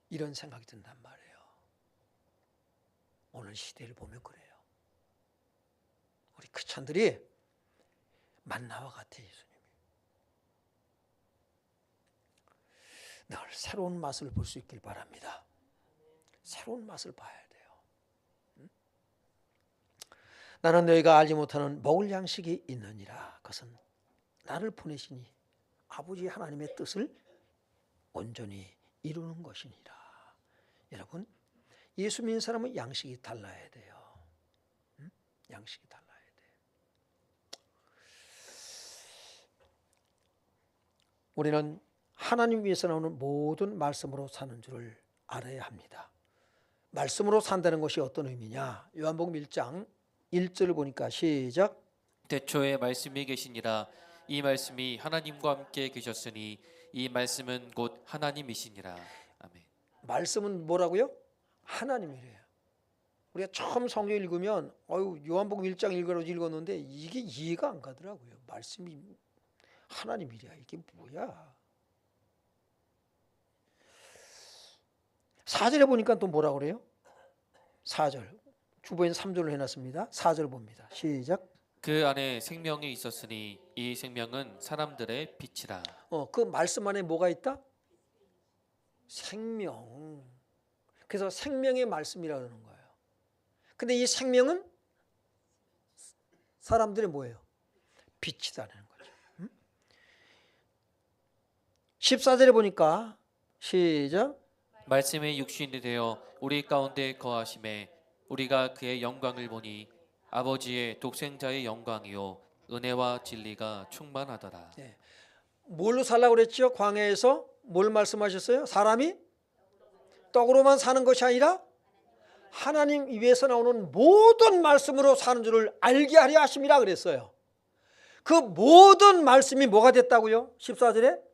이런 생각이 든단 말이에요. 오늘 시대를 보면 그래요. 우리 크리스찬들이 만나와 같아. 예수님이 늘 새로운 맛을 볼 수 있길 바랍니다. 새로운 맛을 봐야 돼요. 나는 너희가 알지 못하는 먹을 양식이 있느니라. 그것은 나를 보내시니 아버지 하나님의 뜻을 온전히 이루는 것이니라. 여러분, 예수 믿는 사람은 양식이 달라야 돼요. 양식이 달라야 돼요. 우리는 하나님 위해서 나오는 모든 말씀으로 사는 줄을 알아야 합니다. 말씀으로 산다는 것이 어떤 의미냐? 요한복음 1장 1절을 보니까 시작. 태초에 말씀이 계시니라. 이 말씀이 하나님과 함께 계셨으니 이 말씀은 곧 하나님이시니라. 아멘. 말씀은 뭐라고요? 하나님이래요. 우리가 처음 성경 읽으면 요한복음 1장 읽었는데 이게 이해가 안 가더라고요. 말씀이 하나님이랴. 이게 뭐야? 4절에 보니까 또 뭐라고 그래요? 4절. 주보에는 3절을 해놨습니다. 4절 봅니다. 시작. 그 안에 생명이 있었으니 이 생명은 사람들의 빛이라. 그 말씀 안에 뭐가 있다? 생명. 그래서 생명의 말씀이라고 하는 거예요. 근데 이 생명은 사람들의 뭐예요? 빛이다라는 거죠. 14절에 보니까 시작. 말씀의 육신이 되어 우리 가운데 거하심에 우리가 그의 영광을 보니 아버지의 독생자의 영광이요 은혜와 진리가 충만하더라. 네. 뭘로 살라고 그랬죠? 광야에서 뭘 말씀하셨어요? 사람이 떡으로만 사는 것이 아니라 하나님 입에서 나오는 모든 말씀으로 사는 줄을 알게 하려 하심이라 그랬어요. 그 모든 말씀이 뭐가 됐다고요? 14절에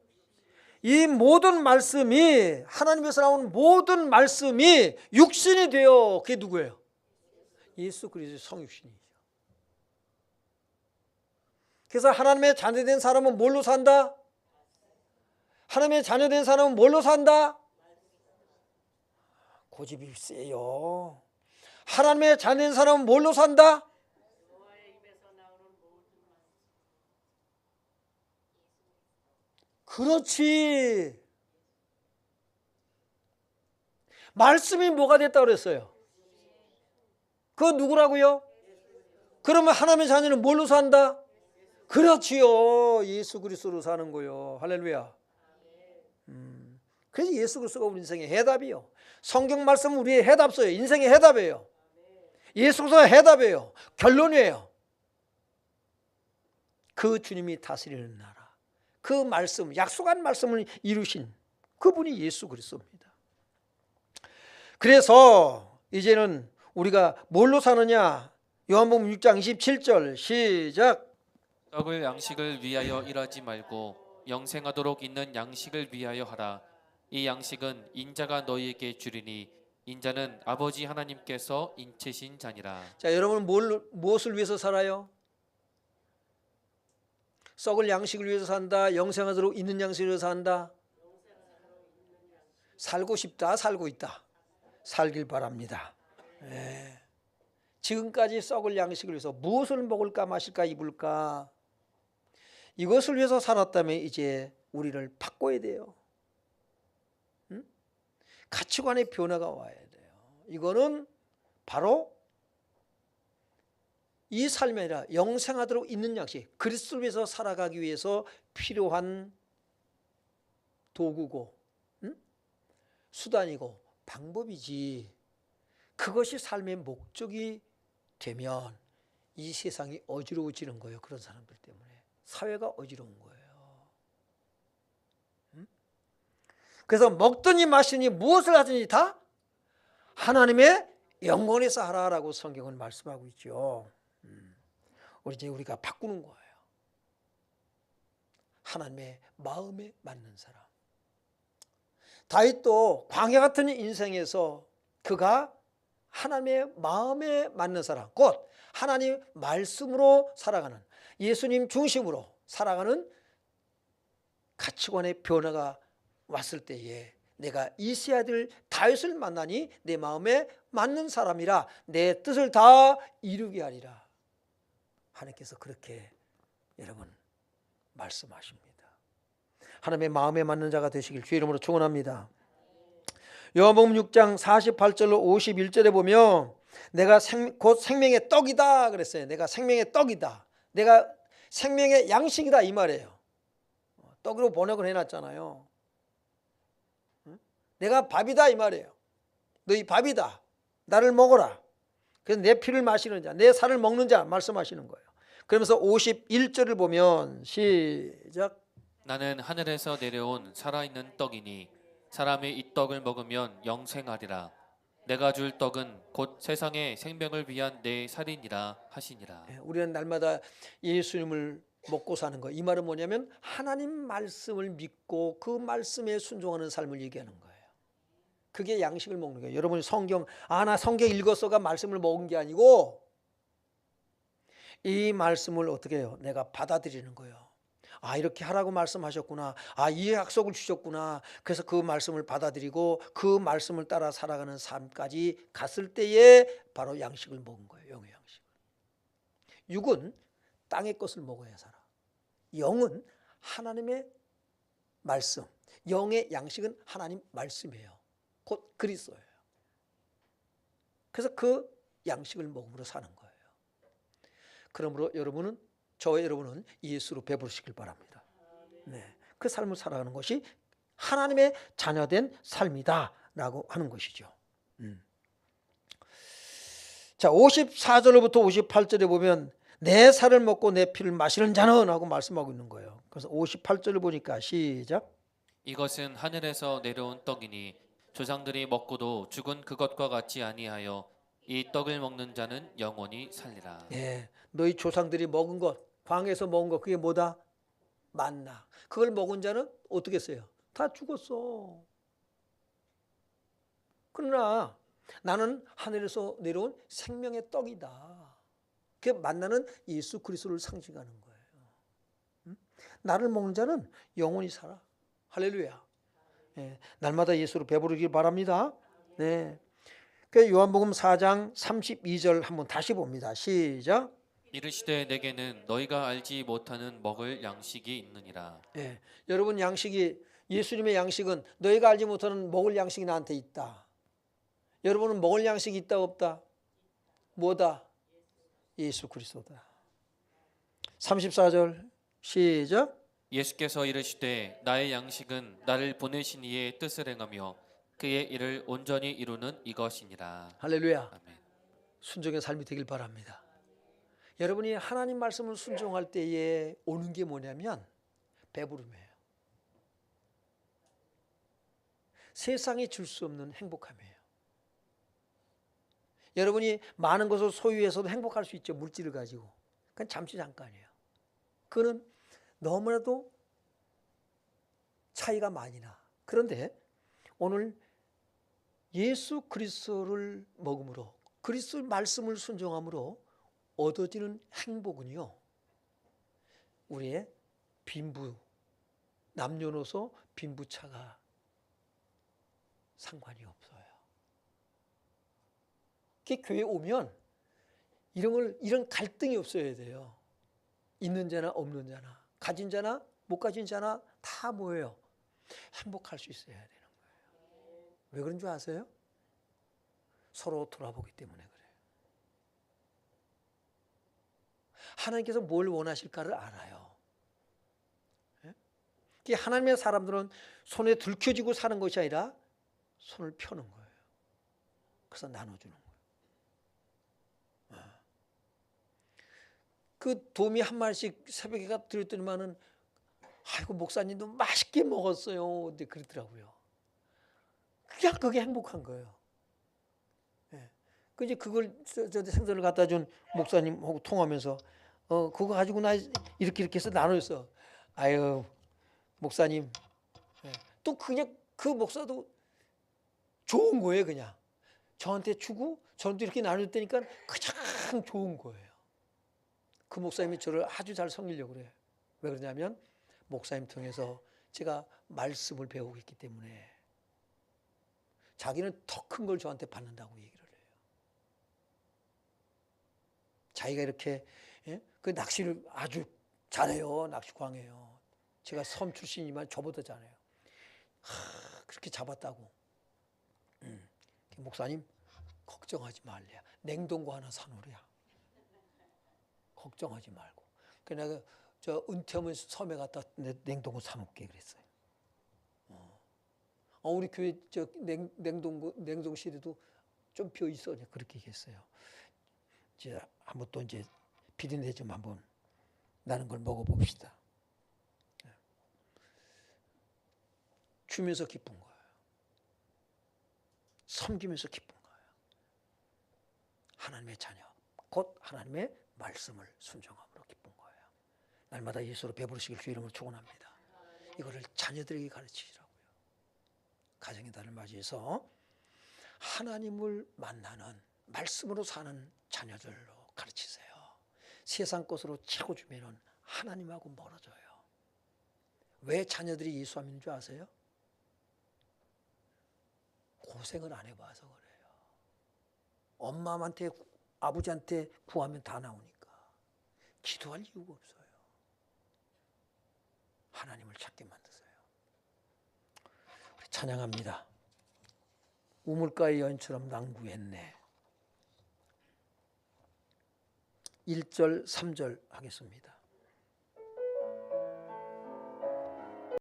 이 모든 말씀이 하나님에서 나오는 모든 말씀이 육신이 되어 그게 누구예요? 예수 그리스도의 성육신이죠. 그래서 하나님의 자녀된 사람은 뭘로 산다? 하나님의 자녀된 사람은 뭘로 산다? 고집이 세요. 하나님의 자녀된 사람은 뭘로 산다? 그 그렇지. 말씀이 뭐가 됐다고 그랬어요? 그거 누구라고요? 그러면 하나님의 자녀는 뭘로 산다? 그렇지요. 예수 그리스도로 사는 거요. 할렐루야. 그래서 예수 그리스도가 우리 인생의 해답이요. 성경 말씀은 우리의 해답서예요. 인생의 해답이에요. 예수 그리스도가 해답이에요. 결론이에요. 그 주님이 다스리는 나라, 그 말씀, 약속한 말씀을 이루신 그분이 예수 그리스도입니다. 그래서 이제는 우리가 뭘로 사느냐? 요한복음 6장 27절 시작. 떡을 양식을 위하여 일하지 말고 영생하도록 있는 양식을 위하여 하라. 이 양식은 인자가 너희에게 주리니 인자는 아버지 하나님께서 인치신 자니라. 자, 여러분 무엇을 위해서 살아요? 썩을 양식을 위해서 산다. 영생하도록 있는 양식을 위해서 산다. 살고 싶다, 살고 있다. 살길 바랍니다. 네. 지금까지 썩을 양식을 위해서 무엇을 먹을까 마실까 입을까 이것을 위해서 살았다면 이제 우리를 바꿔야 돼요. 응? 가치관의 변화가 와야 돼요. 이거는 바로 이 삶이 아니라 영생하도록 있는 양식, 그리스도를 위해서 살아가기 위해서 필요한 도구고 수단이고 방법이지, 그것이 삶의 목적이 되면 이 세상이 어지러워지는 거예요. 그런 사람들 때문에 사회가 어지러운 거예요. 그래서 먹든지 마시든지 무엇을 하든지 다 하나님의 영광에서 하라라고 성경은 말씀하고 있죠. 우리가 바꾸는 거예요. 하나님의 마음에 맞는 사람. 다윗도 광야 같은 인생에서 그가 하나님의 마음에 맞는 사람, 곧 하나님 말씀으로 살아가는, 예수님 중심으로 살아가는 가치관의 변화가 왔을 때에 내가 이세야 될 다윗을 만나니 내 마음에 맞는 사람이라 내 뜻을 다 이루게 하리라. 하나님께서 그렇게 여러분 말씀하십니다. 하나님의 마음에 맞는 자가 되시길 주의 이름으로 축원합니다. 요한복음 6장 48절로 51절에 보면 내가 곧 생명의 떡이다 그랬어요. 내가 생명의 떡이다. 내가 생명의 양식이다 이 말이에요. 떡으로 번역을 해놨잖아요. 내가 밥이다 이 말이에요. 너희 밥이다. 나를 먹어라. 그래서 내 피를 마시는 자, 내 살을 먹는 자 말씀하시는 거예요. 그러면서 51절을 보면 시작. 나는 하늘에서 내려온 살아있는 떡이니 사람이 이 떡을 먹으면 영생하리라. 내가 줄 떡은 곧 세상의 생명을 위한 내 살이니라 하시니라. 우리는 날마다 예수님을 먹고 사는 거. 이 말은 뭐냐면 하나님 말씀을 믿고 그 말씀에 순종하는 삶을 얘기하는 거예요. 그게 양식을 먹는 거예요. 여러분이 성경, 나 성경 읽었어가 말씀을 먹은 게 아니고 이 말씀을 어떻게 해요? 내가 받아들이는 거예요. 이렇게 하라고 말씀하셨구나. 이 약속을 주셨구나. 그래서 그 말씀을 받아들이고 그 말씀을 따라 살아가는 삶까지 갔을 때에 바로 양식을 먹은 거예요. 영의 양식. 육은 땅의 것을 먹어야 살아. 영은 하나님의 말씀. 영의 양식은 하나님 말씀이에요. 곧 그리스도예요. 그래서 그 양식을 먹음으로 사는 거예요. 그러므로 저와 여러분은 예수로 배부르시길 바랍니다. 네, 그 삶을 살아가는 것이 하나님의 자녀된 삶이다라고 하는 것이죠. 자, 54절부터 58절에 보면 내 살을 먹고 내 피를 마시는 자는 하고 말씀하고 있는 거예요. 그래서 58절을 보니까 시작. 이것은 하늘에서 내려온 떡이니 조상들이 먹고도 죽은 그것과 같지 아니하여 이 떡을 먹는 자는 영원히 살리라. 예, 너희 조상들이 먹은 것, 광야에서 먹은 것, 그게 뭐다? 만나. 그걸 먹은 자는 어떻게 했어요? 다 죽었어. 그러나 나는 하늘에서 내려온 생명의 떡이다. 그 만나는 예수 그리스도를 상징하는 거예요. 나를 먹는 자는 영원히 살아. 할렐루야. 예, 날마다 예수로 배부르길 바랍니다. 네. 그 요한복음 4장 32절 한번 다시 봅니다. 시작. 이르시되 내게는 너희가 알지 못하는 먹을 양식이 있느니라. 예, 여러분 양식이 예수님의 양식은 너희가 알지 못하는 먹을 양식이 나한테 있다. 여러분은 먹을 양식이 있다 없다? 뭐다? 예수 그리스도다. 34절 시작. 예수께서 이르시되 나의 양식은 나를 보내신 이의 뜻을 행하며 그의 일을 온전히 이루는 이것이니라. 할렐루야. 아멘. 순종의 삶이 되길 바랍니다. 여러분이 하나님 말씀을 순종할 때에 오는 게 뭐냐면 배부름이에요. 세상이 줄 수 없는 행복함이에요. 여러분이 많은 것을 소유해서도 행복할 수 있죠. 물질을 가지고. 그건 잠시 잠깐이에요. 그는 너무나도 차이가 많이 나. 그런데 오늘 예수 그리스도를 먹음으로 그리스도 말씀을 순종함으로 얻어지는 행복은요, 우리의 빈부, 남녀노소 빈부차가 상관이 없어요. 교회 오면 이런 갈등이 없어야 돼요. 있는 자나 없는 자나, 가진 자나 못 가진 자나 다 뭐예요? 행복할 수 있어야 되는 거예요. 왜 그런 줄 아세요? 서로 돌아보기 때문에 그래요. 하나님께서 뭘 원하실까를 알아요. 하나님의 사람들은 손에 들켜지고 사는 것이 아니라 손을 펴는 거예요. 그래서 나눠주는 거예요. 그 도미 한 마리씩 새벽에 드렸더니만은 아이고 목사님도 맛있게 먹었어요. 근데 그러더라고요. 그냥 그게 행복한 거예요. 그 이제 그걸 생선을 갖다 준 목사님하고 통하면서 그거 가지고 나 이렇게 해서 나눴어. 아유 목사님. 또 그냥 그 목사도 좋은 거예요. 그냥 저한테 주고 저한테 이렇게 나눴다니까 가장 좋은 거예요. 그 목사님이 저를 아주 잘 섬기려고 그래요. 왜 그러냐면 목사님 통해서 제가 말씀을 배우고 있기 때문에 자기는 더 큰 걸 저한테 받는다고 얘기를 해요. 자기가 이렇게 그 낚시를 아주 잘해요. 낚시 광해요. 제가 섬 출신이지만 저보다 잘해요. 그렇게 잡았다고. 목사님 걱정하지 말래야. 냉동고 하나 사놓으랴. 걱정하지 말고. 그래서 내가 저 은퇴하면 섬에 갔다 냉동고 사놓게 그랬어요. 우리 교회 저 냉동실에도 좀 비어 있어. 그렇게 얘기했어요. 이제 한번 또 이제 비린내 좀 한번 나는 걸 먹어봅시다. 주면서 기쁜 거예요. 섬기면서 기쁜 거예요. 하나님의 자녀, 곧 하나님의 말씀을 순종함으로 기쁜 거예요. 날마다 예수로 배부르시길 주 이름으로 축원합니다. 이거를 자녀들에게 가르치시라고요. 가정의 달을 맞이해서 하나님을 만나는 말씀으로 사는 자녀들로 가르치세요. 세상 것으로 채워주면 하나님하고 멀어져요. 왜 자녀들이 예수 안 믿는 줄 아세요? 고생을 안 해봐서 그래요. 엄마한테 아버지한테 구하면 다 나오니까 기도할 이유가 없어요. 하나님을 찾게 만드세요. 우리 찬양합니다. 우물가의 여인처럼 낭구했네. 1절 3절 하겠습니다.